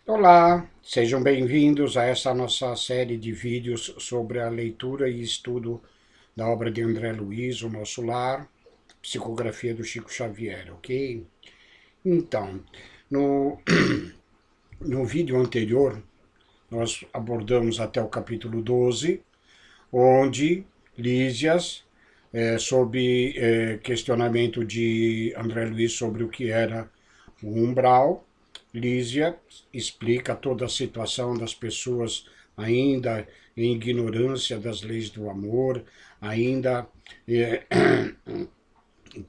Olá, sejam bem-vindos a essa nossa série de vídeos sobre a leitura e estudo da obra de André Luiz, O Nosso Lar, psicografia do Chico Xavier, ok? Então, no, no vídeo anterior, nós abordamos até o capítulo 12, onde Lísias, sob questionamento de André Luiz sobre o que era o umbral, Lísia explica toda a situação das pessoas ainda em ignorância das leis do amor, ainda eh,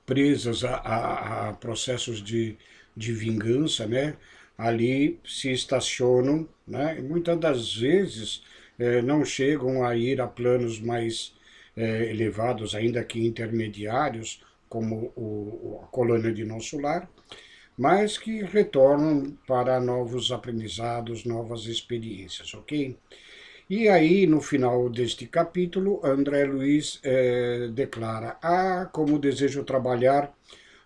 presas a processos de vingança, né? Ali se estacionam, né? E muitas das vezes não chegam a ir a planos mais elevados, ainda que intermediários, como a colônia de Nosso Lar, mas que retornam para novos aprendizados, novas experiências, ok? E aí, no final deste capítulo, André Luiz declara: Ah, como desejo trabalhar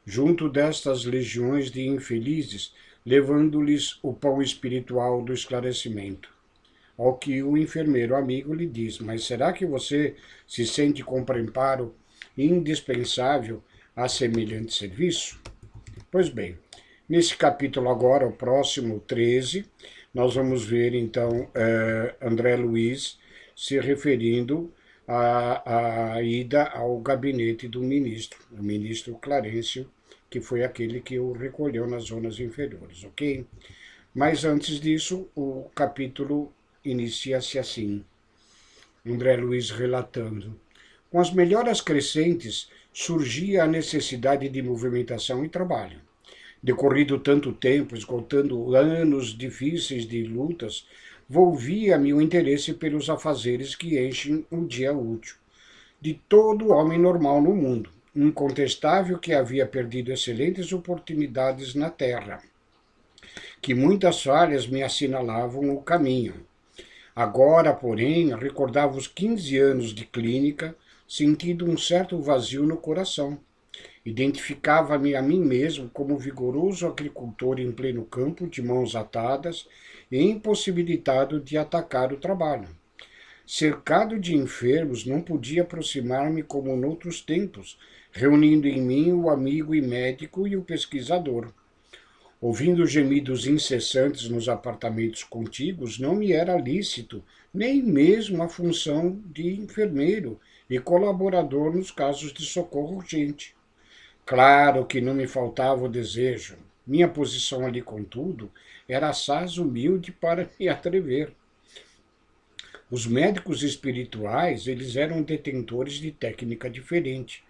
junto destas legiões de infelizes, levando-lhes o pão espiritual do esclarecimento. Ao que o enfermeiro amigo lhe diz: Mas será que você se sente com preparo indispensável a semelhante serviço? Pois bem, nesse capítulo agora, o próximo 13, nós vamos ver então André Luiz se referindo à ida ao gabinete do ministro, o ministro Clarencio, que foi aquele que o recolheu nas zonas inferiores, ok? Mas antes disso, o capítulo inicia-se assim, André Luiz relatando. Com as melhoras crescentes, surgia a necessidade de movimentação e trabalho. Decorrido tanto tempo, esgotando anos difíceis de lutas, volvia-me o interesse pelos afazeres que enchem o dia útil de todo homem normal no mundo. Incontestável que havia perdido excelentes oportunidades na terra, que muitas falhas me assinalavam o caminho. Agora, porém, recordava os 15 anos de clínica, sentindo um certo vazio no coração. Identificava-me a mim mesmo como vigoroso agricultor em pleno campo, de mãos atadas e impossibilitado de atacar o trabalho. Cercado de enfermos, não podia aproximar-me como noutros tempos, reunindo em mim o amigo e médico e o pesquisador. Ouvindo gemidos incessantes nos apartamentos contíguos, não me era lícito nem mesmo a função de enfermeiro e colaborador nos casos de socorro urgente. Claro que não me faltava o desejo. Minha posição ali, contudo, era assaz humilde para me atrever. Os médicos espirituais, eles eram detentores de técnica diferente.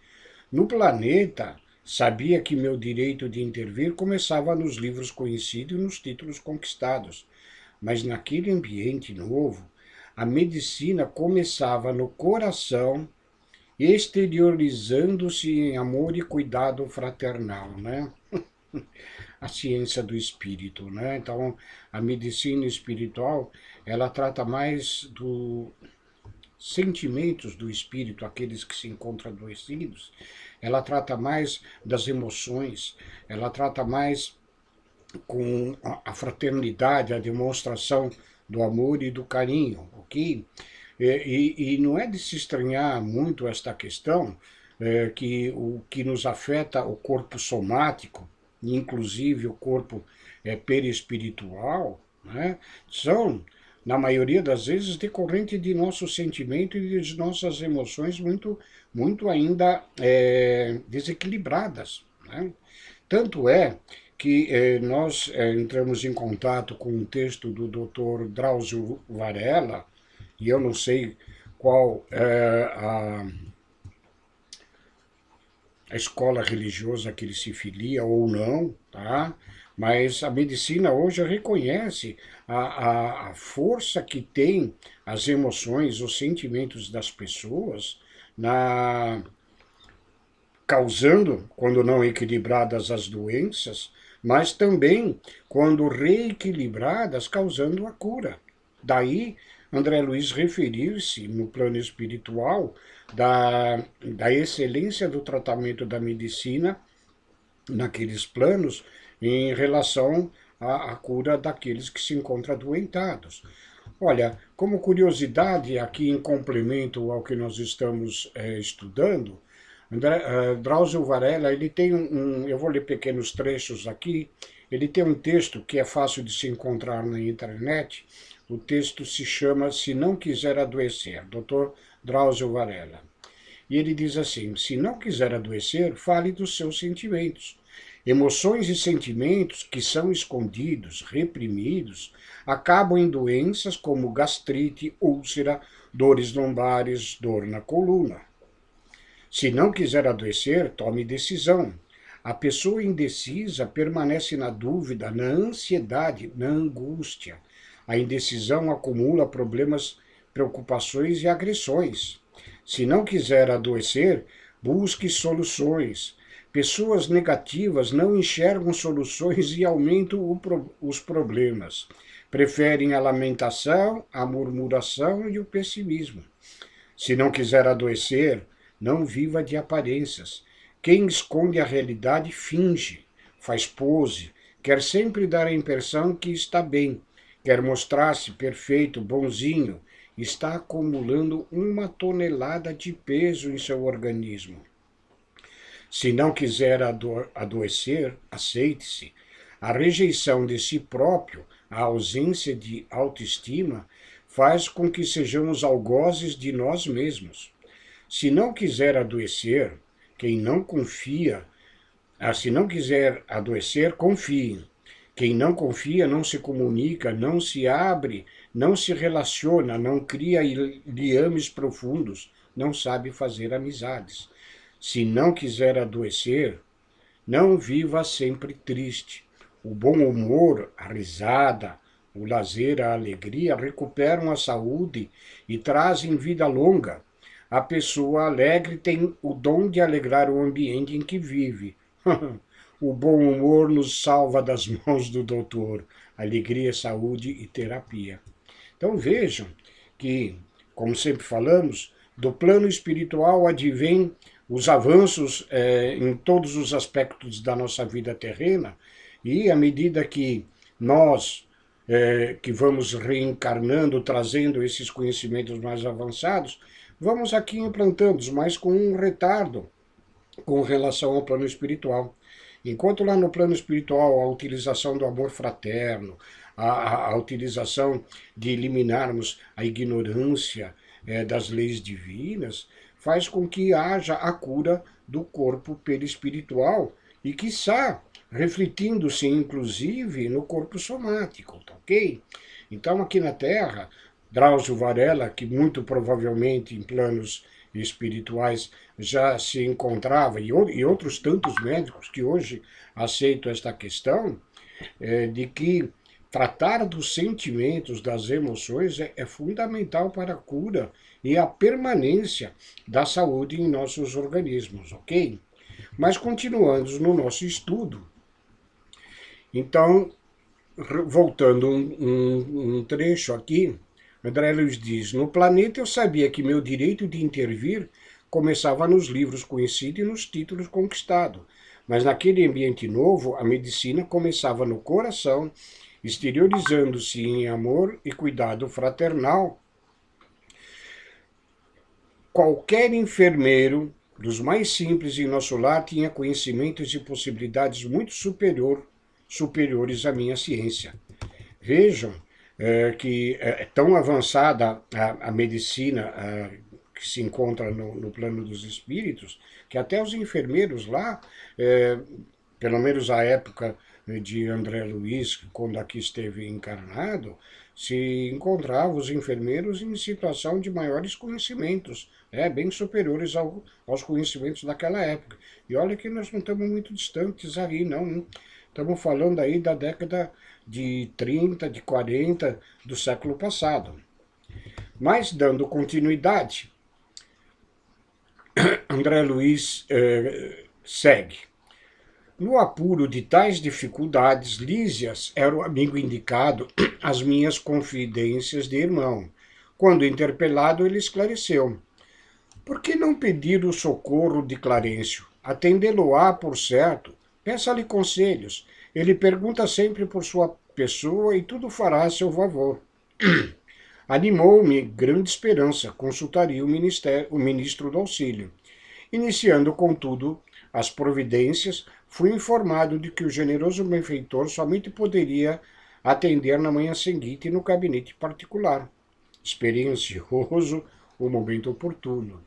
No planeta, sabia que meu direito de intervir começava nos livros conhecidos e nos títulos conquistados. Mas naquele ambiente novo, a medicina começava no coração, exteriorizando-se em amor e cuidado fraternal, né? A ciência do espírito, né? Então, a medicina espiritual, ela trata mais dos sentimentos do espírito, aqueles que se encontram adoecidos, ela trata mais das emoções, ela trata mais com a fraternidade, a demonstração do amor e do carinho, ok? E não é de se estranhar muito esta questão, que o que nos afeta o corpo somático, inclusive o corpo perispiritual, né, são, na maioria das vezes, decorrente de nosso sentimento e de nossas emoções muito ainda desequilibradas, né? Tanto é que nós entramos em contato com um texto do Dr. Drauzio Varela, e eu não sei qual é a escola religiosa que ele se filia ou não, tá? Mas a medicina hoje reconhece a força que tem as emoções, os sentimentos das pessoas na causando, quando não equilibradas, as doenças, mas também, quando reequilibradas, causando a cura. Daí, André Luiz referir-se, no plano espiritual, da excelência do tratamento da medicina naqueles planos em relação a cura daqueles que se encontram adoentados. Olha, como curiosidade, aqui em complemento ao que nós estamos estudando, Drauzio Varela, ele tem eu vou ler pequenos trechos aqui, ele tem um texto que é fácil de se encontrar na internet, o texto se chama Se Não Quiser Adoecer, Dr. Drauzio Varela. E ele diz assim, se não quiser adoecer, fale dos seus sentimentos. Emoções e sentimentos que são escondidos, reprimidos, acabam em doenças como gastrite, úlcera, dores lombares, dor na coluna. Se não quiser adoecer, tome decisão. A pessoa indecisa permanece na dúvida, na ansiedade, na angústia. A indecisão acumula problemas, preocupações e agressões. Se não quiser adoecer, busque soluções. Pessoas negativas não enxergam soluções e aumentam os problemas. Preferem a lamentação, a murmuração e o pessimismo. Se não quiser adoecer, não viva de aparências. Quem esconde a realidade finge, faz pose, quer sempre dar a impressão que está bem, quer mostrar-se perfeito, bonzinho, está acumulando 1 tonelada de peso em seu organismo. Se não quiser adoecer, aceite-se. A rejeição de si próprio, a ausência de autoestima, faz com que sejamos algozes de nós mesmos. Se não quiser adoecer, quem não confia, se não quiser adoecer, confie. Quem não confia não se comunica, não se abre, não se relaciona, não cria liames profundos, não sabe fazer amizades. Se não quiser adoecer, não viva sempre triste. O bom humor, a risada, o lazer, a alegria recuperam a saúde e trazem vida longa. A pessoa alegre tem o dom de alegrar o ambiente em que vive. O bom humor nos salva das mãos do doutor. Alegria, saúde e terapia. Então vejam que, como sempre falamos, do plano espiritual advém os avanços em todos os aspectos da nossa vida terrena, e à medida que nós que vamos reencarnando, trazendo esses conhecimentos mais avançados, vamos aqui implantando, mas com um retardo com relação ao plano espiritual. Enquanto lá no plano espiritual a utilização do amor fraterno, a utilização de eliminarmos a ignorância das leis divinas, faz com que haja a cura do corpo perispiritual e, quiçá, refletindo-se inclusive no corpo somático, tá ok? Então aqui na Terra, Drauzio Varela, que muito provavelmente em planos espirituais já se encontrava, e outros tantos médicos que hoje aceitam esta questão, de que tratar dos sentimentos, das emoções é fundamental para a cura e a permanência da saúde em nossos organismos, ok? Mas continuando no nosso estudo, então, voltando um trecho aqui, André Luiz diz, no planeta eu sabia que meu direito de intervir começava nos livros conhecidos e nos títulos conquistados, mas naquele ambiente novo, a medicina começava no coração, exteriorizando-se em amor e cuidado fraternal. Qualquer enfermeiro, dos mais simples em nosso lar, tinha conhecimentos e possibilidades muito superiores à minha ciência. Vejam que é tão avançada a medicina que se encontra no plano dos espíritos, que até os enfermeiros lá, pelo menos à época de André Luiz, quando aqui esteve encarnado, se encontravam os enfermeiros em situação de maiores conhecimentos, bem superiores aos conhecimentos daquela época. E olha que nós não estamos muito distantes aí, não. Estamos falando aí da década de 30, de 40 do século passado. Mas, dando continuidade, André Luiz segue. No apuro de tais dificuldades, Lísias era o amigo indicado às minhas confidências de irmão. Quando interpelado, ele esclareceu. Por que não pedir o socorro de Clarencio? Atendê-lo-á, por certo. Peça-lhe conselhos. Ele pergunta sempre por sua pessoa e tudo fará a seu favor. Animou-me grande esperança, consultaria o ministro do auxílio. Iniciando, contudo, as providências, fui informado de que o generoso benfeitor somente poderia atender na manhã seguinte no gabinete particular. Esperei ansioso o momento oportuno.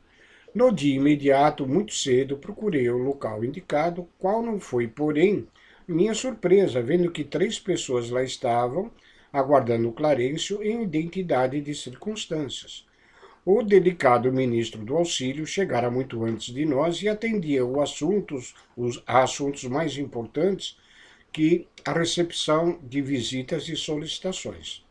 No dia imediato, muito cedo, procurei o local indicado, qual não foi, porém, minha surpresa, vendo que 3 pessoas lá estavam, aguardando Clarencio em identidade de circunstâncias. O delicado ministro do auxílio chegara muito antes de nós e atendia a assuntos mais importantes que a recepção de visitas e solicitações.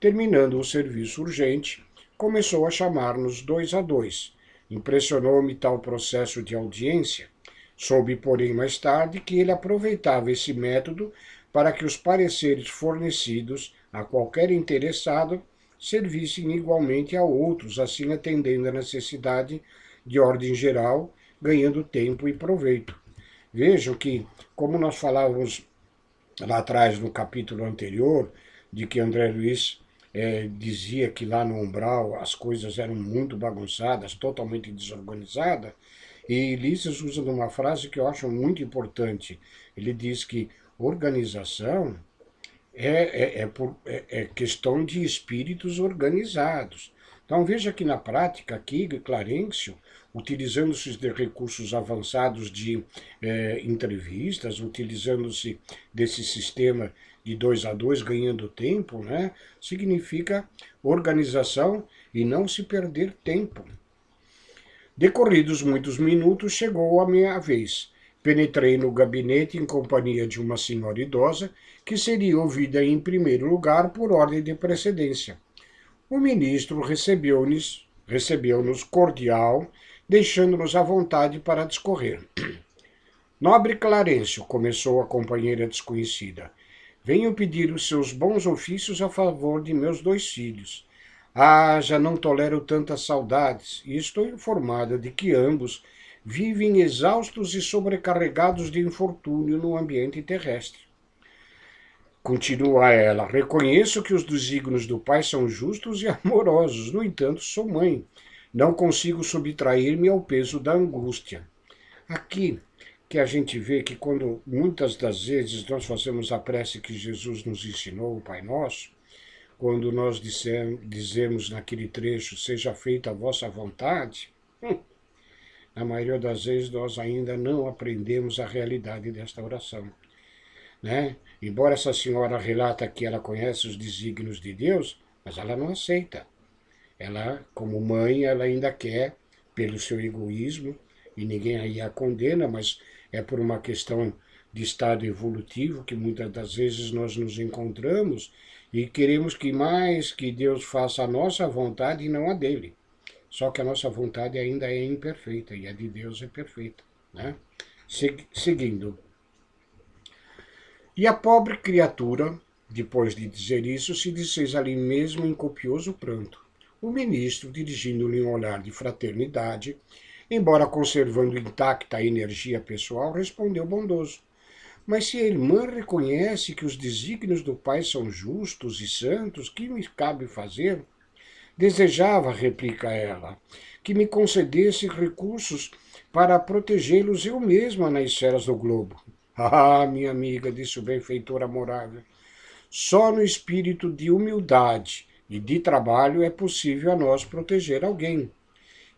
Terminando o serviço urgente, começou a chamar-nos 2 a 2. Impressionou-me tal processo de audiência. Soube, porém, mais tarde que ele aproveitava esse método para que os pareceres fornecidos a qualquer interessado servissem igualmente a outros, assim atendendo a necessidade de ordem geral, ganhando tempo e proveito. Vejam que, como nós falávamos lá atrás no capítulo anterior, de que André Luiz dizia que lá no umbral as coisas eram muito bagunçadas, totalmente desorganizadas, e Ulisses usa uma frase que eu acho muito importante. Ele diz que organização é questão de espíritos organizados. Então veja que na prática aqui, Clarencio, utilizando-se de recursos avançados de entrevistas, utilizando-se desse sistema de 2 a 2, ganhando tempo, né, significa organização e não se perder tempo. Decorridos muitos minutos, chegou a minha vez. Penetrei no gabinete em companhia de uma senhora idosa, que seria ouvida em primeiro lugar por ordem de precedência. O ministro recebeu-nos cordial, deixando-nos à vontade para discorrer. Nobre Clarencio, começou a companheira desconhecida, venho pedir os seus bons ofícios a favor de meus 2 filhos. Já não tolero tantas saudades, e estou informada de que ambos vivem exaustos e sobrecarregados de infortúnio no ambiente terrestre. Continua ela, reconheço que os desígnios do Pai são justos e amorosos, no entanto, sou mãe. Não consigo subtrair-me ao peso da angústia. Aqui que a gente vê que quando muitas das vezes nós fazemos a prece que Jesus nos ensinou, o Pai Nosso, quando nós dizemos naquele trecho, seja feita a vossa vontade, na maioria das vezes nós ainda não aprendemos a realidade desta oração. Né? Embora essa senhora relata que ela conhece os desígnios de Deus, mas ela não aceita. Ela, como mãe, ela ainda quer, pelo seu egoísmo, e ninguém aí a condena, mas é por uma questão de estado evolutivo que muitas das vezes nós nos encontramos e queremos que mais que Deus faça a nossa vontade e não a dele. Só que a nossa vontade ainda é imperfeita e a de Deus é perfeita. Né? Seguindo. E a pobre criatura, depois de dizer isso, se desfez ali mesmo em copioso pranto. O ministro, dirigindo-lhe um olhar de fraternidade, embora conservando intacta a energia pessoal, respondeu bondoso. Mas se a irmã reconhece que os desígnios do Pai são justos e santos, que me cabe fazer? Desejava, replica ela, que me concedesse recursos para protegê-los eu mesma nas esferas do globo. Minha amiga, disse o benfeitor amorável, só no espírito de humildade e de trabalho é possível a nós proteger alguém.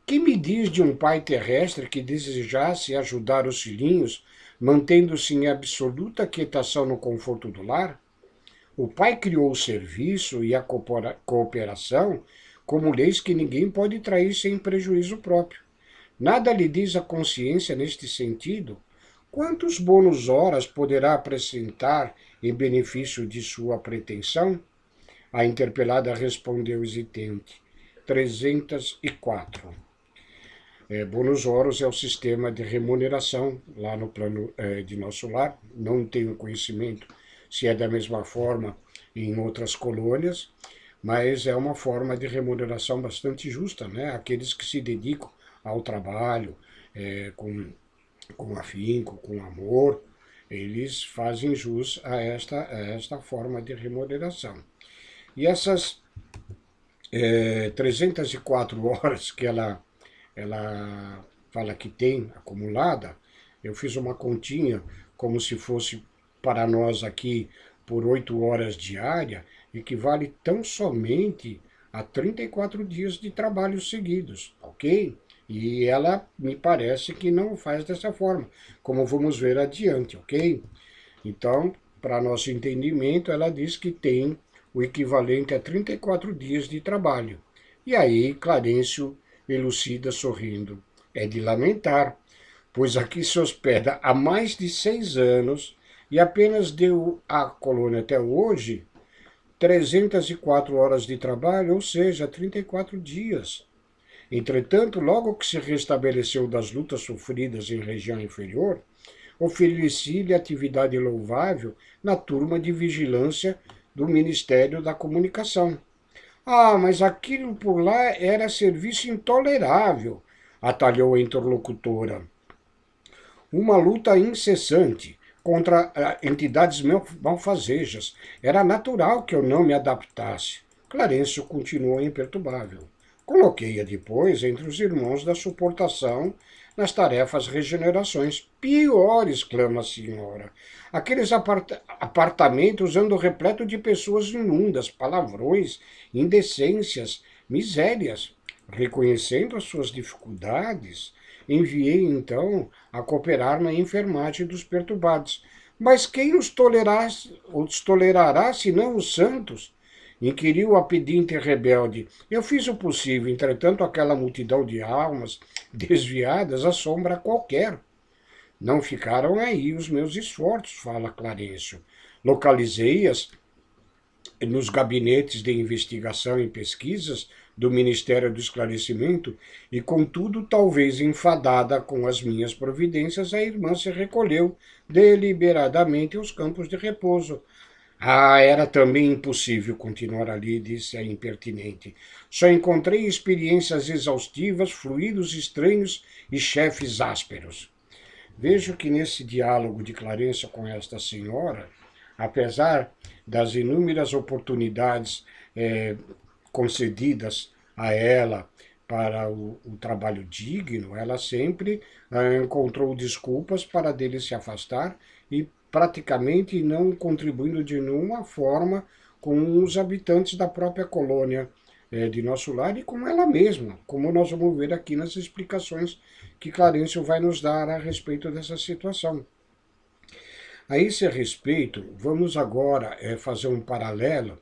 Que me diz de um pai terrestre que desejasse ajudar os filhinhos, mantendo-se em absoluta quietação no conforto do lar? O pai criou o serviço e a cooperação como leis que ninguém pode trair sem prejuízo próprio. Nada lhe diz a consciência neste sentido? Quantos bônus horas poderá acrescentar em benefício de sua pretensão? A interpelada respondeu hesitante. 304. Bônus horas é o sistema de remuneração lá no plano de nosso lar. Não tenho conhecimento se é da mesma forma em outras colônias, mas é uma forma de remuneração bastante justa, né? Aqueles que se dedicam ao trabalho com afinco, com amor, eles fazem jus a esta forma de remuneração. E essas 304 horas que ela fala que tem acumulada, eu fiz uma continha como se fosse para nós aqui por 8 horas diária, equivale tão somente a 34 dias de trabalho seguidos, ok? E ela me parece que não faz dessa forma, como vamos ver adiante, ok? Então, para nosso entendimento, ela diz que tem o equivalente a 34 dias de trabalho. E aí, Clarencio elucida sorrindo. É de lamentar, pois aqui se hospeda há mais de 6 anos e apenas deu à colônia até hoje 304 horas de trabalho, ou seja, 34 dias. Entretanto, logo que se restabeleceu das lutas sofridas em região inferior, ofereci-lhe atividade louvável na turma de vigilância do Ministério da Comunicação. Ah, mas aquilo por lá era serviço intolerável, atalhou a interlocutora. Uma luta incessante contra entidades malfazejas. Era natural que eu não me adaptasse. Clarencio continuou imperturbável. Coloquei-a depois entre os irmãos da suportação nas tarefas regenerações. Pior, exclama a senhora. Aqueles apartamentos andam repleto de pessoas imundas, palavrões, indecências, misérias. Reconhecendo as suas dificuldades, enviei então a cooperar na enfermagem dos perturbados. Mas quem os tolerará senão os santos? Inquiriu a pedinte rebelde. Eu fiz o possível, entretanto aquela multidão de almas desviadas assombra qualquer. Não ficaram aí os meus esforços, fala Clarencio. Localizei-as nos gabinetes de investigação e pesquisas do Ministério do Esclarecimento e, contudo, talvez enfadada com as minhas providências, a irmã se recolheu deliberadamente aos campos de repouso. Ah, era também impossível continuar ali, disse a impertinente. Só encontrei experiências exaustivas, fluidos estranhos e chefes ásperos. Vejo que nesse diálogo de Clarencio com esta senhora, apesar das inúmeras oportunidades concedidas a ela para o trabalho digno, ela sempre encontrou desculpas para dele se afastar e praticamente não contribuindo de nenhuma forma com os habitantes da própria colônia de nosso lar e com ela mesma, como nós vamos ver aqui nas explicações que Clarencio vai nos dar a respeito dessa situação. A esse respeito, vamos agora fazer um paralelo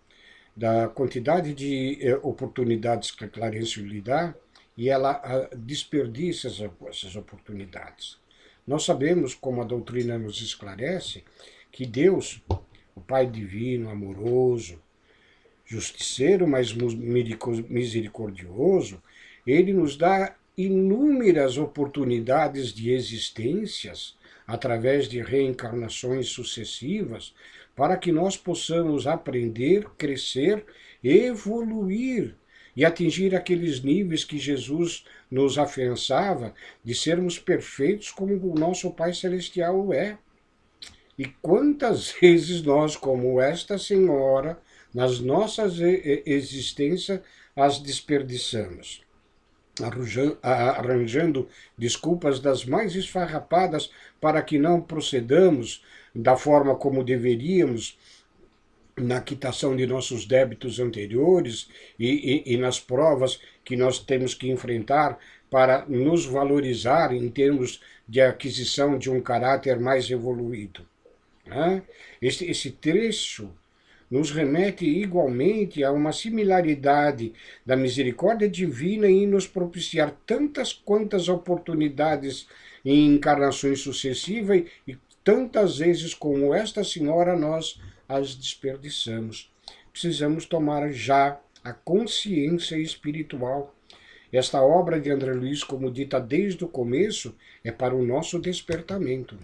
da quantidade de oportunidades que Clarencio lhe dá e ela desperdiça essas oportunidades. Nós sabemos, como a doutrina nos esclarece, que Deus, o Pai divino, amoroso, justiceiro, mas misericordioso, ele nos dá inúmeras oportunidades de existências através de reencarnações sucessivas, para que nós possamos aprender, crescer, evoluir e atingir aqueles níveis que Jesus nos afiançava de sermos perfeitos como o nosso Pai Celestial é. E quantas vezes nós, como esta senhora, nas nossas existências, as desperdiçamos, arranjando desculpas das mais esfarrapadas para que não procedamos da forma como deveríamos na quitação de nossos débitos anteriores e nas provas que nós temos que enfrentar para nos valorizar em termos de aquisição de um caráter mais evoluído. Esse trecho nos remete igualmente a uma similaridade da misericórdia divina em nos propiciar tantas quantas oportunidades em encarnações sucessivas e tantas vezes como esta senhora nós as desperdiçamos. Precisamos tomar já a consciência espiritual. Esta obra de André Luiz, como dita desde o começo, é para o nosso despertamento.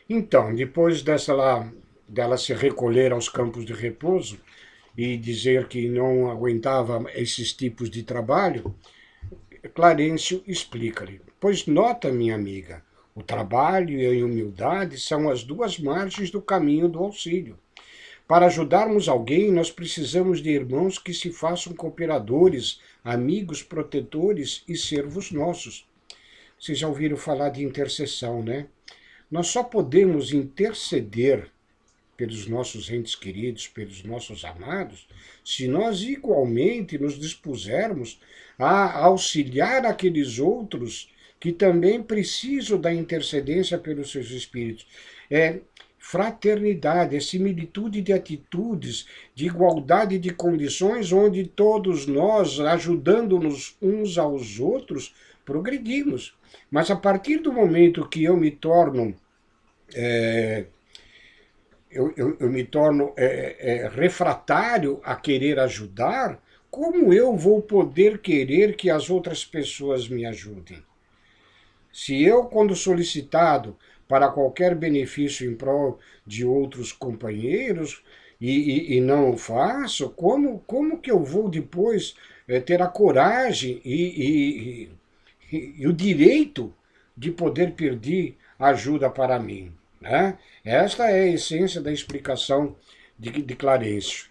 Então, depois dela se recolher aos campos de repouso e dizer que não aguentava esses tipos de trabalho, Clarencio explica-lhe: pois nota, minha amiga, O trabalho e a humildade são as duas margens do caminho do auxílio. Para ajudarmos alguém, nós precisamos de irmãos que se façam cooperadores, amigos, protetores e servos nossos. Vocês já ouviram falar de intercessão, né? Nós só podemos interceder pelos nossos entes queridos, pelos nossos amados, se nós igualmente nos dispusermos a auxiliar aqueles outros que também precisam da intercedência pelos seus espíritos. É fraternidade, é similitude de atitudes, de igualdade de condições, onde todos nós, ajudando-nos uns aos outros, progredimos. Mas a partir do momento que eu me torno eu me torno refratário a querer ajudar, como eu vou poder querer que as outras pessoas me ajudem? Se eu, quando solicitado para qualquer benefício em prol de outros companheiros, e não o faço, como que eu vou depois ter a coragem e o direito de poder pedir ajuda para mim? Né? Esta é a essência da explicação de Clarencio.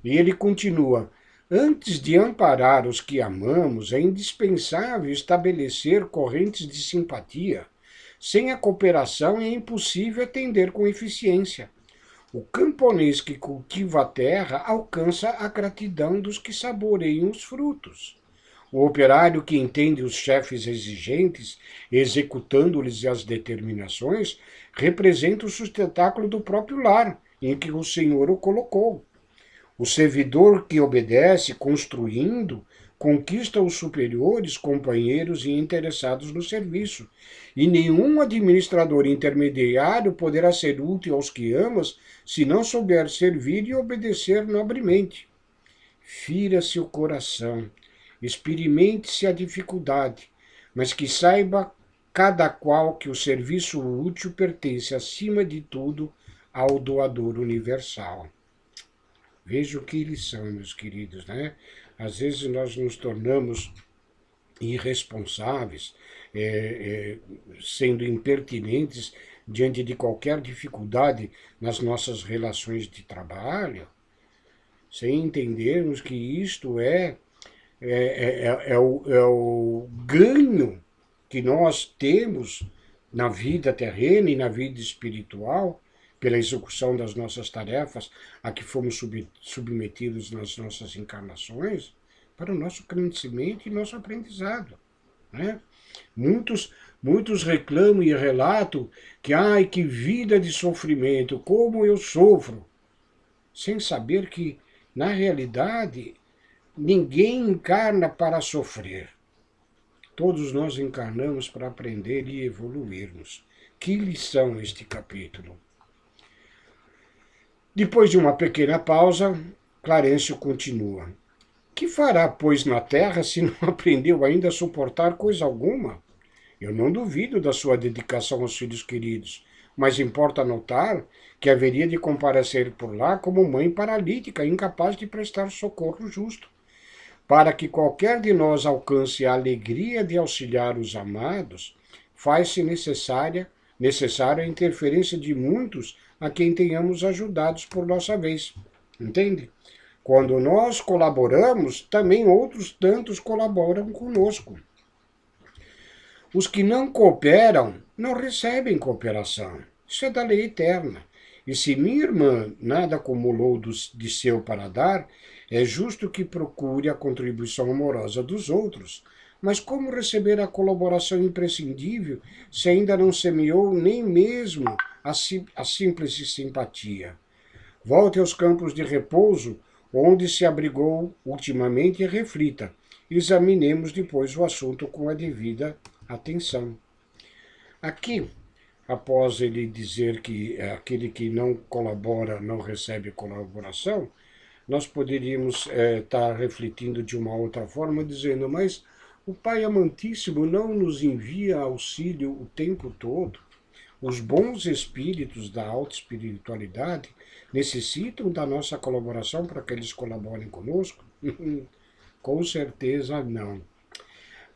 E ele continua: antes de amparar os que amamos, é indispensável estabelecer correntes de simpatia. Sem a cooperação é impossível atender com eficiência. O camponês que cultiva a terra alcança a gratidão dos que saboreiam os frutos. O operário que entende os chefes exigentes, executando-lhes as determinações, representa o sustentáculo do próprio lar, em que o Senhor o colocou. O servidor que obedece, construindo, conquista os superiores, companheiros e interessados no serviço. E nenhum administrador intermediário poderá ser útil aos que amas se não souber servir e obedecer nobremente. Fira-se o coração, experimente-se a dificuldade, mas que saiba cada qual que o serviço útil pertence, acima de tudo, ao doador universal. Vejam que lição, meus queridos, né? Às vezes nós nos tornamos irresponsáveis, sendo impertinentes diante de qualquer dificuldade nas nossas relações de trabalho, sem entendermos que isto é o ganho que nós temos na vida terrena e na vida espiritual, pela execução das nossas tarefas a que fomos submetidos nas nossas encarnações, para o nosso crescimento e nosso aprendizado. Né? Muitos reclamam e relatam que, ai, que vida de sofrimento, como eu sofro, sem saber que, na realidade, ninguém encarna para sofrer. Todos nós encarnamos para aprender e evoluirmos. Que lição este capítulo! Depois de uma pequena pausa, Clarencio continua. Que fará, pois, na terra se não aprendeu ainda a suportar coisa alguma? Eu não duvido da sua dedicação aos filhos queridos, mas importa notar que haveria de comparecer por lá como mãe paralítica, incapaz de prestar socorro justo. Para que qualquer de nós alcance a alegria de auxiliar os amados, faz-se necessária a interferência de muitos a quem tenhamos ajudados por nossa vez. Entende? Quando nós colaboramos, também outros tantos colaboram conosco. Os que não cooperam não recebem cooperação. Isso é da lei eterna. E se minha irmã nada acumulou de seu para dar, é justo que procure a contribuição amorosa dos outros. Mas como receber a colaboração imprescindível se ainda não semeou nem mesmo a simples simpatia? Volte aos campos de repouso, onde se abrigou ultimamente, e reflita. Examinemos depois o assunto com a devida atenção. Aqui, após ele dizer que aquele que não colabora não recebe colaboração, nós poderíamos estar refletindo de uma outra forma, dizendo, mas o Pai Amantíssimo não nos envia auxílio o tempo todo. Os bons espíritos da alta espiritualidade necessitam da nossa colaboração para que eles colaborem conosco? Com certeza não.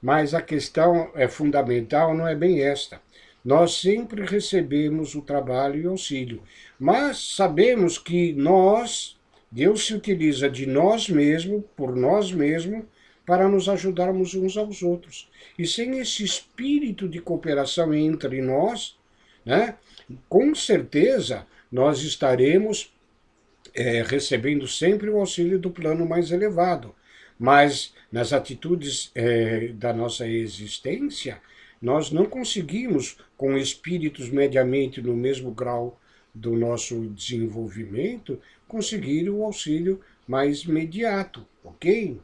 Mas a questão fundamental não é bem esta. nós sempre recebemos o trabalho e auxílio. Mas sabemos que nós, Deus se utiliza de nós mesmos, por nós mesmos, para nos ajudarmos uns aos outros. E sem esse espírito de cooperação entre nós, né, com certeza nós estaremos recebendo sempre o auxílio do plano mais elevado. Mas nas atitudes da nossa existência, nós não conseguimos, com espíritos mediamente no mesmo grau do nosso desenvolvimento, conseguir o auxílio mais imediato, ok?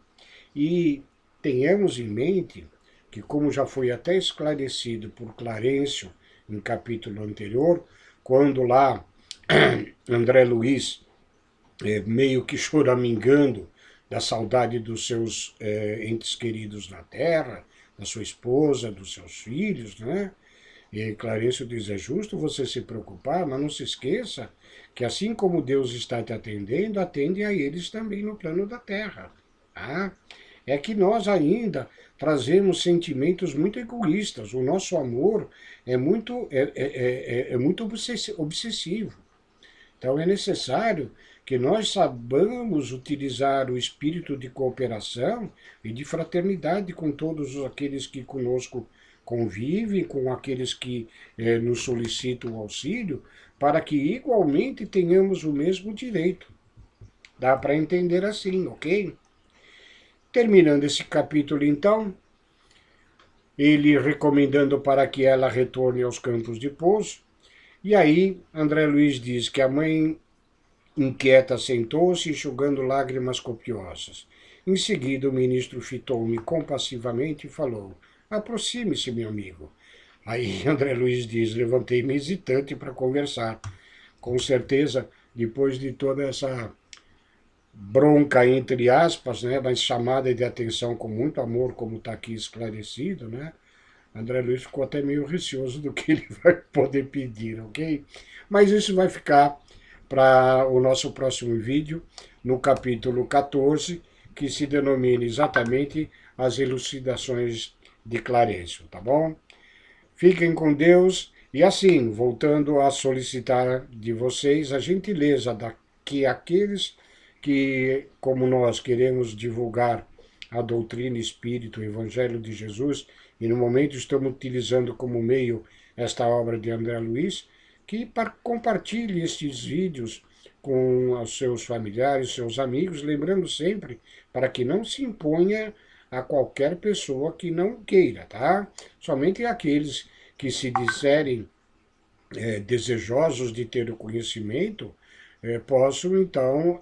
E tenhamos em mente que, como já foi até esclarecido por Clarencio em capítulo anterior, quando lá André Luiz meio que choramingando da saudade dos seus entes queridos na terra, da sua esposa, dos seus filhos, né? E Clarencio diz, é justo você se preocupar, mas não se esqueça que assim como Deus está te atendendo, atende a eles também no plano da terra. Tá? É que nós ainda trazemos sentimentos muito egoístas. O nosso amor é muito obsessivo. Então é necessário que nós saibamos utilizar o espírito de cooperação e de fraternidade com todos aqueles que conosco convivem, com aqueles que nos solicitam o auxílio, para que igualmente tenhamos o mesmo direito. Dá para entender assim, ok? Terminando esse capítulo, então, ele recomendando para que ela retorne aos campos de pouso. E aí, André Luiz diz que a mãe inquieta sentou-se, enxugando lágrimas copiosas. Em seguida, o ministro fitou-me compassivamente e falou: aproxime-se, meu amigo. Aí André Luiz diz: levantei-me hesitante para conversar. Com certeza, depois de toda essa bronca, entre aspas, né, mas chamada de atenção com muito amor, como está aqui esclarecido, né? André Luiz ficou até meio receoso do que ele vai poder pedir, ok? Mas isso vai ficar para o nosso próximo vídeo, no capítulo 14, que se denomina exatamente as elucidações de Clarencio, tá bom? Fiquem com Deus e assim, voltando a solicitar de vocês a gentileza que aqueles que, como nós, queremos divulgar a doutrina espírita, o Evangelho de Jesus, e no momento estamos utilizando como meio esta obra de André Luiz, que compartilhe estes vídeos com os seus familiares, seus amigos, lembrando sempre para que não se imponha a qualquer pessoa que não queira, tá? Somente aqueles que se disserem desejosos de ter o conhecimento, possam então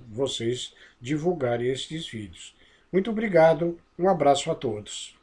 vocês divulgarem estes vídeos. Muito obrigado, um abraço a todos.